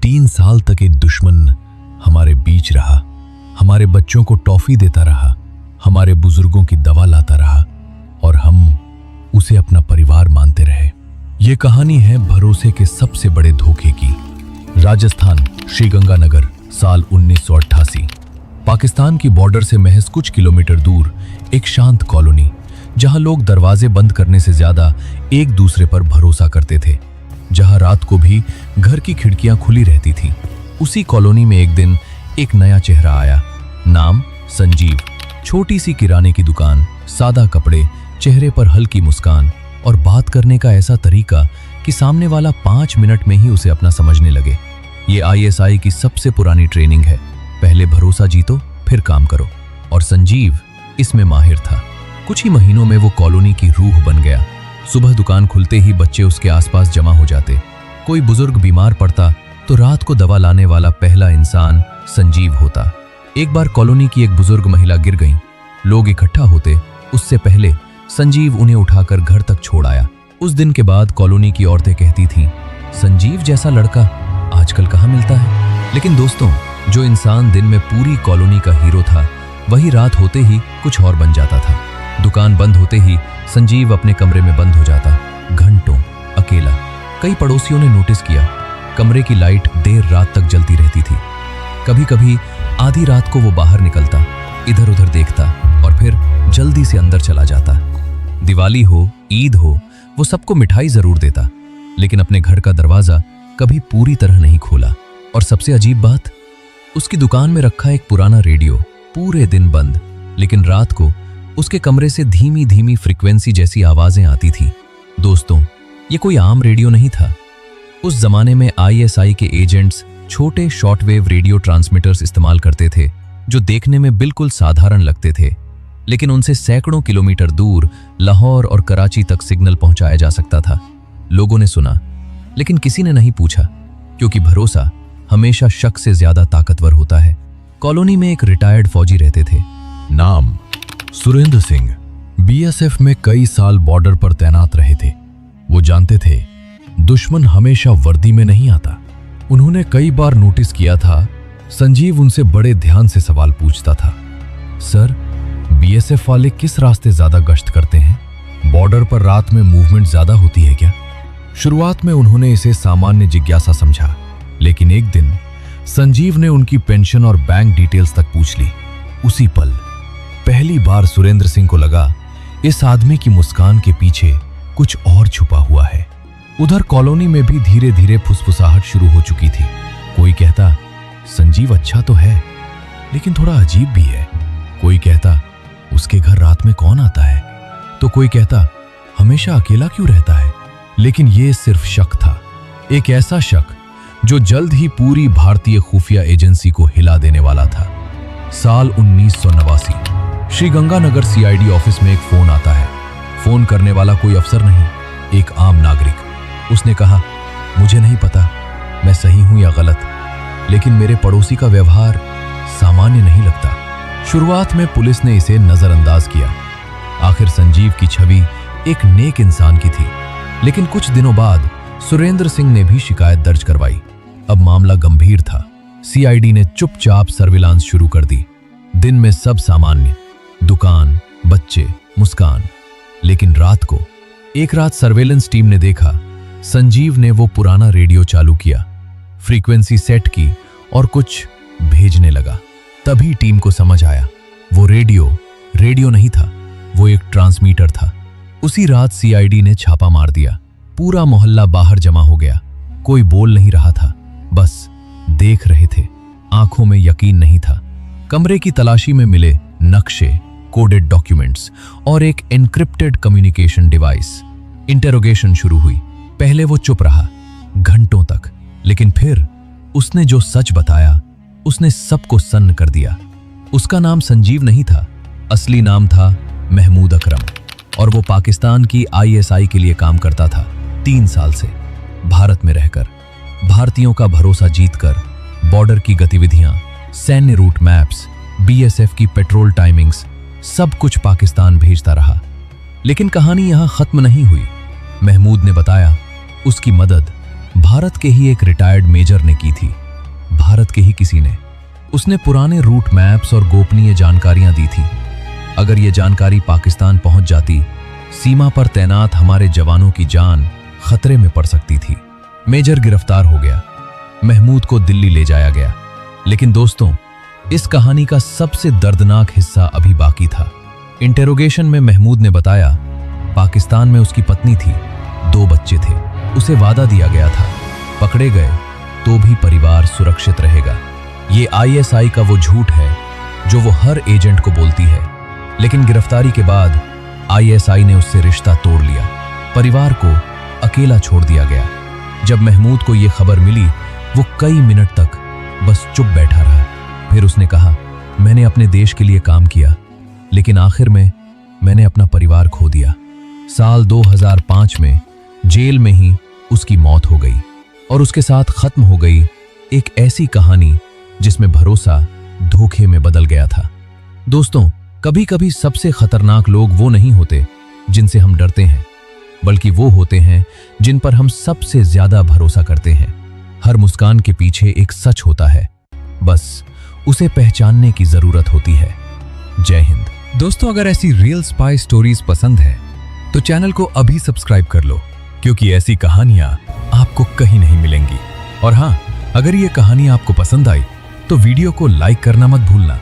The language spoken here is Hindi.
3 साल तक एक दुश्मन हमारे बीच रहा, हमारे बच्चों को टॉफी देता रहा, हमारे बुजुर्गों की दवा लाता रहा और हम उसे अपना परिवार मानते रहे। ये कहानी है भरोसे के सबसे बड़े धोखे की। राजस्थान, श्रीगंगानगर, साल 1988। पाकिस्तान की बॉर्डर से महज कुछ किलोमीटर दूर एक शांत कॉलोनी, जहां लोग दरवाजे बंद करने से ज्यादा एक दूसरे पर भरोसा करते थे, जहां रात को भी घर की खिड़कियां खुली रहती थी। उसी कॉलोनी में एक दिन एक नया चेहरा आया। नाम संजीव। छोटी सी किराने की दुकान, सादा कपड़े, चेहरे पर हल्की मुस्कान और बात करने का ऐसा तरीका कि सामने वाला 5 मिनट में ही उसे अपना समझने लगे। ये ISI की सबसे पुरानी ट्रेनिंग है, पहले भरोसा जीतो फिर काम करो, और संजीव इसमें माहिर था। कुछ ही महीनों में वो कॉलोनी की रूह बन गया। सुबह दुकान खुलते ही बच्चे उसके आसपास जमा हो जाते। कोई बुजुर्ग बीमार पड़ता तो रात को दवा लाने वाला पहला इंसान संजीव होता। एक बार कॉलोनी की एक बुजुर्ग महिला गिर गई। लोग इकट्ठा होते उससे पहले संजीव उन्हें उठाकर घर तक छोड़ आया। उस दिन के बाद कॉलोनी की औरतें कहती थीं, संजीव जैसा लड़का आजकल कहाँ मिलता है। लेकिन दोस्तों, जो इंसान दिन में पूरी कॉलोनी का हीरो था, वही रात होते ही कुछ और बन जाता था। दुकान बंद होते ही संजीव अपने कमरे में बंद हो जाता, घंटों अकेला। कई पड़ोसियों ने नोटिस किया, कमरे की लाइट देर रात तक जलती रहती थी। कभी कभी आधी रात को वो बाहर निकलता, इधर उधर देखता और फिर जल्दी से अंदर चला जाता। दिवाली हो, ईद हो, वो सबको मिठाई जरूर देता, लेकिन अपने घर का दरवाजा कभी पूरी तरह नहीं खोला। और सबसे अजीब बात, उसकी दुकान में रखा एक पुराना रेडियो पूरे दिन बंद, लेकिन रात को उसके कमरे से धीमी धीमी फ्रीक्वेंसी जैसी आवाजें आती थी। दोस्तों, ये कोई आम रेडियो नहीं था। उस जमाने में ISI के एजेंट्स छोटे शॉर्टवेव रेडियो ट्रांसमीटर्स इस्तेमाल करते थे, जो देखने में बिल्कुल साधारण लगते थे, लेकिन उनसे सैकड़ों किलोमीटर दूर लाहौर और कराची तक सिग्नल पहुंचाया जा सकता था। लोगों ने सुना, लेकिन किसी ने नहीं पूछा, क्योंकि भरोसा हमेशा शक से ज्यादा ताकतवर होता है। कॉलोनी में एक रिटायर्ड फौजी रहते थे। नाम सुरेंद्र सिंह। BSF में कई साल बॉर्डर पर तैनात रहे थे। वो जानते थे, दुश्मन हमेशा वर्दी में नहीं आता। उन्होंने कई बार नोटिस किया था, संजीव उनसे बड़े ध्यान से सवाल पूछता था। सर, BSF वाले किस रास्ते ज्यादा गश्त करते हैं? बॉर्डर पर रात में मूवमेंट ज्यादा होती है क्या? शुरुआत में उन्होंने इसे सामान्य जिज्ञासा समझा, लेकिन एक दिन संजीव ने उनकी पेंशन और बैंक डिटेल्स तक पूछ ली। उसी पल पहली बार सुरेंद्र सिंह को लगा, इस आदमी की मुस्कान के पीछे कुछ और छुपा हुआ है। उधर कॉलोनी में भी धीरे धीरे फुसफुसाहट शुरू हो चुकी थी। कोई कहता, संजीव अच्छा तो है, लेकिन थोड़ा अजीब भी है। कोई कहता, उसके घर रात में कौन आता है? तो कोई कहता, हमेशा अकेला क्यों रहता है? लेकिन यह सिर्फ शक था, एक ऐसा शक जो जल्द ही पूरी भारतीय खुफिया एजेंसी को हिला देने वाला था। साल 1989, श्रीगंगानगर CID ऑफिस में एक फोन आता है। फोन करने वाला कोई अफसर नहीं, एक आम नागरिक। उसने कहा, मुझे नहीं पता मैं सही हूं या गलत, लेकिन मेरे पड़ोसी का व्यवहार सामान्य नहीं लगता। शुरुआत में पुलिस ने इसे नजरअंदाज किया। आखिर संजीव की छवि एक नेक इंसान की थी। लेकिन कुछ दिनों बाद सुरेंद्र सिंह ने भी शिकायत दर्ज करवाई। अब मामला गंभीर था। CID ने चुपचाप सर्विलांस शुरू कर दी। दिन में सब सामान्य, दुकान, बच्चे, मुस्कान। लेकिन रात को एक रात सर्वेलेंस टीम ने देखा, संजीव ने वो पुराना रेडियो चालू किया, फ्रीक्वेंसी सेट की और कुछ भेजने लगा। तभी टीम को समझ आया, वो रेडियो नहीं था, वो एक ट्रांसमीटर था। उसी रात CID ने छापा मार दिया। पूरा मोहल्ला बाहर जमा हो गया। कोई बोल नहीं रहा था, बस देख रहे थे। आंखों में यकीन नहीं था। कमरे की तलाशी में मिले नक्शे, कोडेड डॉक्यूमेंट्स और एक एन्क्रिप्टेड कम्युनिकेशन डिवाइस। इंटेरोगेशन शुरू हुई। पहले वो चुप रहा घंटों तक, लेकिन फिर उसने जो सच बताया, उसने सबको सन्न कर दिया। उसका नाम संजीव नहीं था, असली नाम था महमूद अकरम, और वो पाकिस्तान की ISI के लिए काम करता था 3 साल से। भारत में रहकर, भारतीयों का भरोसा जीतकर, बॉर्डर की गतिविधियां, सैन्य रूट मैप्स, BSF की पेट्रोल टाइमिंग्स, सब कुछ पाकिस्तान भेजता रहा। लेकिन कहानी यहां खत्म नहीं हुई। महमूद ने बताया, उसकी मदद भारत के ही एक रिटायर्ड मेजर ने की थी। भारत के ही किसी ने। उसने पुराने रूट मैप्स और गोपनीय जानकारियां दी थी। अगर ये जानकारी पाकिस्तान पहुंच जाती, सीमा पर तैनात हमारे जवानों की जान खतरे में पड़ सकती थी। मेजर गिरफ्तार हो गया। महमूद को दिल्ली ले जाया गया। लेकिन दोस्तों, इस कहानी का सबसे दर्दनाक हिस्सा अभी बाकी था। इंटेरोगेशन में महमूद ने बताया, पाकिस्तान में उसकी पत्नी थी, 2 बच्चे थे। उसे वादा दिया गया था, पकड़े गए तो भी परिवार सुरक्षित रहेगा। ये आईएसआई का वो झूठ है जो वो हर एजेंट को बोलती है। लेकिन गिरफ्तारी के बाद आईएसआई ने उससे रिश्ता तोड़ लिया। परिवार को अकेला छोड़ दिया गया। जब महमूद को ये खबर मिली, वो कई मिनट तक बस चुप बैठा रहा। फिर उसने कहा, मैंने अपने देश के लिए काम किया, लेकिन आखिर में मैंने अपना परिवार खो दिया। साल 2005 में जेल में ही उसकी मौत हो गई और उसके साथ खत्म हो गई एक ऐसी कहानी जिसमें भरोसा धोखे में बदल गया था। दोस्तों, कभी कभी सबसे खतरनाक लोग वो नहीं होते जिनसे हम डरते हैं, बल्कि वो होते हैं जिन पर हम सबसे ज्यादा भरोसा करते हैं। हर मुस्कान के पीछे एक सच होता है, बस उसे पहचानने की जरूरत होती है। जय हिंद। दोस्तों, अगर ऐसी रियल स्पाई स्टोरीज पसंद है तो चैनल को अभी सब्सक्राइब कर लो, क्योंकि ऐसी कहानियां आपको कहीं नहीं मिलेंगी। और हाँ, अगर ये कहानी आपको पसंद आई तो वीडियो को लाइक करना मत भूलना।